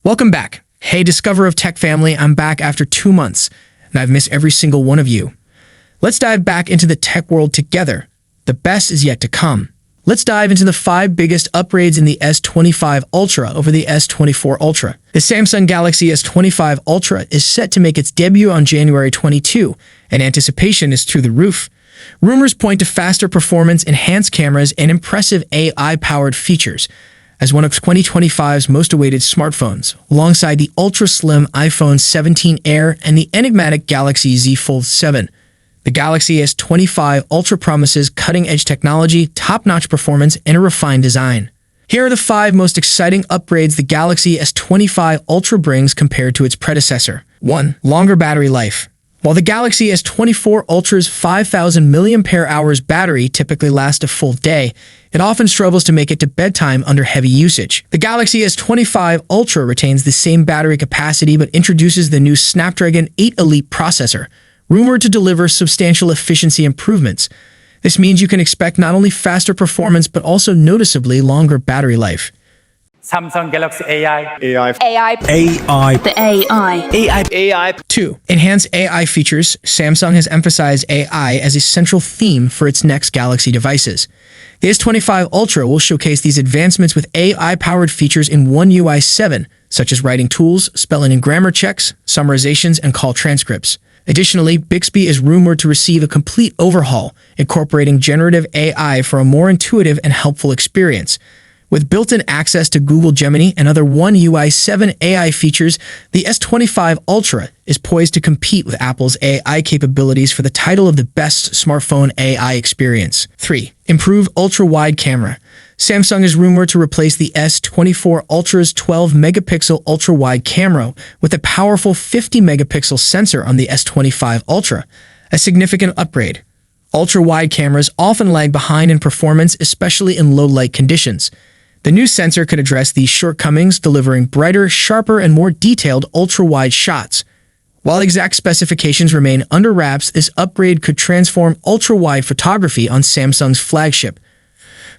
Welcome back. Hey, Discover of Tech family, I'm back after 2 months, and I've missed every single one of you. Let's dive back into the tech world together. The best is yet to come. Let's dive into the 5 biggest upgrades in the S25 Ultra over the S24 Ultra. The Samsung Galaxy S25 Ultra is set to make its debut on January 22, and anticipation is through the roof. Rumors point to faster performance, enhanced cameras, and impressive AI-powered features as one of 2025's most awaited smartphones, alongside the ultra-slim iPhone 17 Air and the enigmatic Galaxy Z Fold 7. The Galaxy S25 Ultra promises cutting-edge technology, top-notch performance, and a refined design. Here are the 5 most exciting upgrades the Galaxy S25 Ultra brings compared to its predecessor. 1. Longer battery life. While the Galaxy S24 Ultra's 5,000 mAh battery typically lasts a full day, it often struggles to make it to bedtime under heavy usage. The Galaxy S25 Ultra retains the same battery capacity but introduces the new Snapdragon 8 Elite processor, rumored to deliver substantial efficiency improvements. This means you can expect not only faster performance but also noticeably longer battery life. Samsung Galaxy AI. AI. 2. Enhanced AI features. Samsung has emphasized AI as a central theme for its next Galaxy devices. The S25 Ultra will showcase these advancements with AI-powered features in One UI 7, such as writing tools, spelling and grammar checks, summarizations, and call transcripts. Additionally, Bixby is rumored to receive a complete overhaul, incorporating generative AI for a more intuitive and helpful experience. With built-in access to Google Gemini and other One UI 7 AI features, the S25 Ultra is poised to compete with Apple's AI capabilities for the title of the best smartphone AI experience. 3. Improved ultra-wide camera. Samsung is rumored to replace the S24 Ultra's 12-megapixel ultra-wide camera with a powerful 50-megapixel sensor on the S25 Ultra, a significant upgrade. Ultra-wide cameras often lag behind in performance, especially in low-light conditions. The new sensor could address these shortcomings, delivering brighter, sharper, and more detailed ultra-wide shots. While exact specifications remain under wraps, this upgrade could transform ultra-wide photography on Samsung's flagship.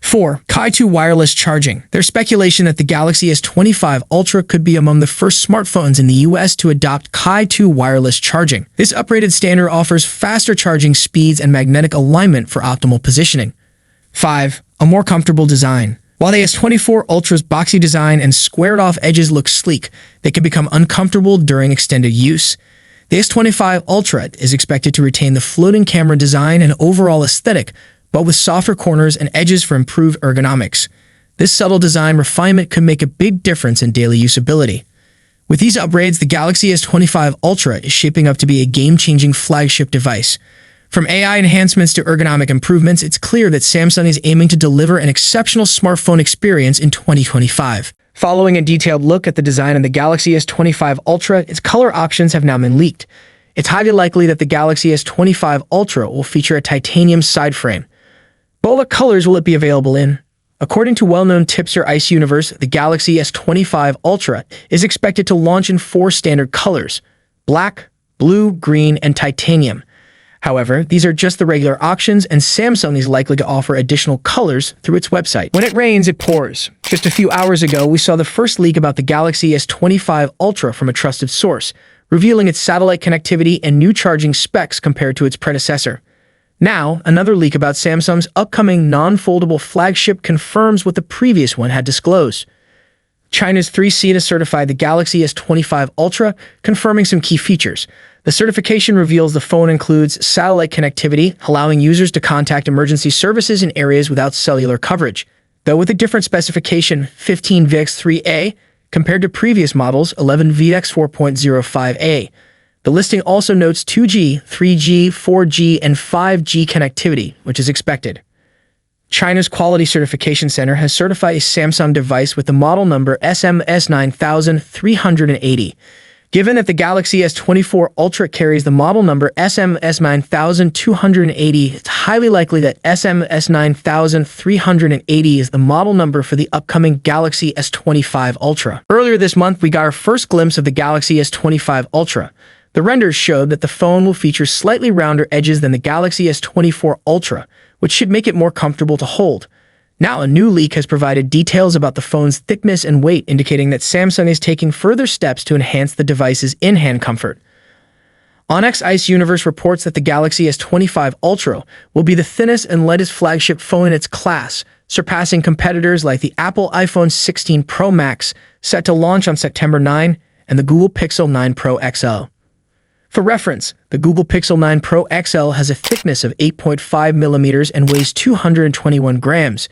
4. Ki-2 wireless charging. There's speculation that the Galaxy S25 Ultra could be among the first smartphones in the US to adopt Ki-2 wireless charging. This upgraded standard offers faster charging speeds and magnetic alignment for optimal positioning. 5. A more comfortable design. While the S24 Ultra's boxy design and squared-off edges look sleek, they can become uncomfortable during extended use. The S25 Ultra is expected to retain the floating camera design and overall aesthetic, but with softer corners and edges for improved ergonomics. This subtle design refinement could make a big difference in daily usability. With these upgrades, the Galaxy S25 Ultra is shaping up to be a game-changing flagship device. From AI enhancements to ergonomic improvements, it's clear that Samsung is aiming to deliver an exceptional smartphone experience in 2025. Following a detailed look at the design of the Galaxy S25 Ultra, its color options have now been leaked. It's highly likely that the Galaxy S25 Ultra will feature a titanium side frame. But what colors will it be available in? According to well-known tipster Ice Universe, the Galaxy S25 Ultra is expected to launch in 4 standard colors: black, blue, green, and titanium. However, these are just the regular options, and Samsung is likely to offer additional colors through its website. When it rains, it pours. Just a few hours ago, we saw the first leak about the Galaxy S25 Ultra from a trusted source, revealing its satellite connectivity and new charging specs compared to its predecessor. Now, another leak about Samsung's upcoming non-foldable flagship confirms what the previous one had disclosed. China's 3C certified the Galaxy S25 Ultra, confirming some key features. The certification reveals the phone includes satellite connectivity, allowing users to contact emergency services in areas without cellular coverage, though with a different specification, 15VX3A, compared to previous models, 11VX4.05A. The listing also notes 2G, 3G, 4G, and 5G connectivity, which is expected. China's Quality Certification Center has certified a Samsung device with the model number SMS9380. Given that the Galaxy S24 Ultra carries the model number SMS9280, it's highly likely that SMS9380 is the model number for the upcoming Galaxy S25 Ultra. Earlier this month, we got our first glimpse of the Galaxy S25 Ultra. The renders showed that the phone will feature slightly rounder edges than the Galaxy S24 Ultra, which should make it more comfortable to hold. Now, a new leak has provided details about the phone's thickness and weight, indicating that Samsung is taking further steps to enhance the device's in-hand comfort. Onyx Ice Universe reports that the Galaxy S25 Ultra will be the thinnest and lightest flagship phone in its class, surpassing competitors like the Apple iPhone 16 Pro Max, set to launch on September 9, and the Google Pixel 9 Pro XL. For reference, the Google Pixel 9 Pro XL has a thickness of 8.5 millimeters and weighs 221 grams.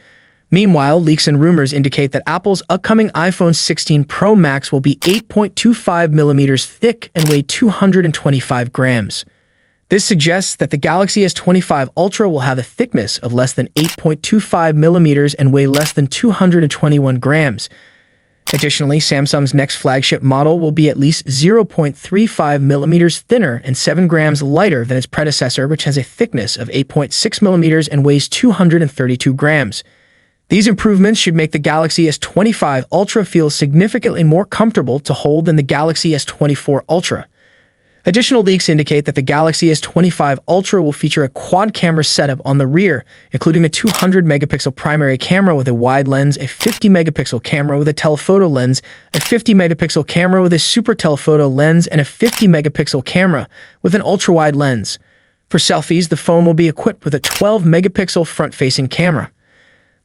Meanwhile, leaks and rumors indicate that Apple's upcoming iPhone 16 Pro Max will be 8.25 millimeters thick and weigh 225 grams. This suggests that the Galaxy S25 Ultra will have a thickness of less than 8.25 millimeters and weigh less than 221 grams. Additionally, Samsung's next flagship model will be at least 0.35 millimeters thinner and 7 grams lighter than its predecessor, which has a thickness of 8.6 millimeters and weighs 232 grams. These improvements should make the Galaxy S25 Ultra feel significantly more comfortable to hold than the Galaxy S24 Ultra. Additional leaks indicate that the Galaxy S25 Ultra will feature a quad-camera setup on the rear, including a 200-megapixel primary camera with a wide lens, a 50-megapixel camera with a telephoto lens, a 50-megapixel camera with a super telephoto lens, and a 50-megapixel camera with an ultra-wide lens. For selfies, the phone will be equipped with a 12-megapixel front-facing camera.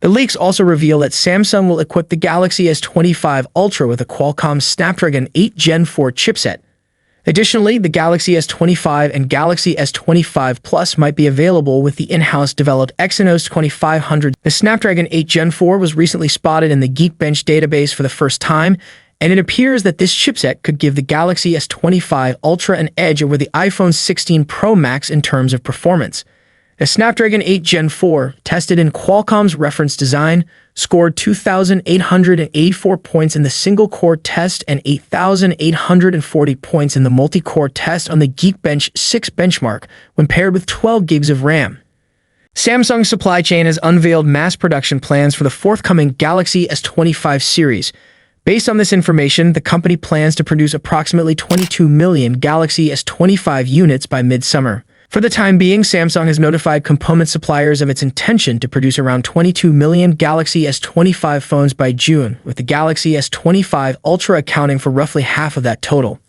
The leaks also reveal that Samsung will equip the Galaxy S25 Ultra with a Qualcomm Snapdragon 8 Gen 4 chipset. Additionally, the Galaxy S25 and Galaxy S25 Plus might be available with the in-house developed Exynos 2500. The Snapdragon 8 Gen 4 was recently spotted in the Geekbench database for the first time, and it appears that this chipset could give the Galaxy S25 Ultra an edge over the iPhone 16 Pro Max in terms of performance. The Snapdragon 8 Gen 4, tested in Qualcomm's reference design, scored 2,884 points in the single-core test and 8,840 points in the multi-core test on the Geekbench 6 benchmark when paired with 12 gigs of RAM. Samsung's supply chain has unveiled mass production plans for the forthcoming Galaxy S25 series. Based on this information, the company plans to produce approximately 22 million Galaxy S25 units by mid-summer. For the time being, Samsung has notified component suppliers of its intention to produce around 22 million Galaxy S25 phones by June, with the Galaxy S25 Ultra accounting for roughly half of that total.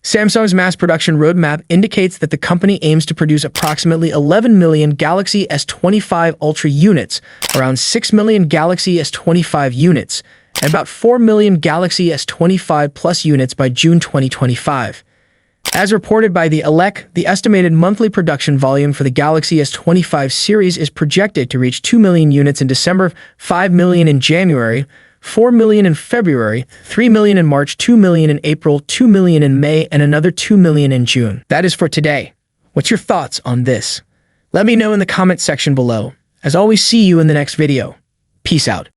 Samsung's mass production roadmap indicates that the company aims to produce approximately 11 million Galaxy S25 Ultra units, around 6 million Galaxy S25 units, and about 4 million Galaxy S25 Plus units by June 2025. As reported by the ELEC, the estimated monthly production volume for the Galaxy S25 series is projected to reach 2 million units in December, 5 million in January, 4 million in February, 3 million in March, 2 million in April, 2 million in May, and another 2 million in June. That is for today. What's your thoughts on this? Let me know in the comment section below. As always, see you in the next video. Peace out.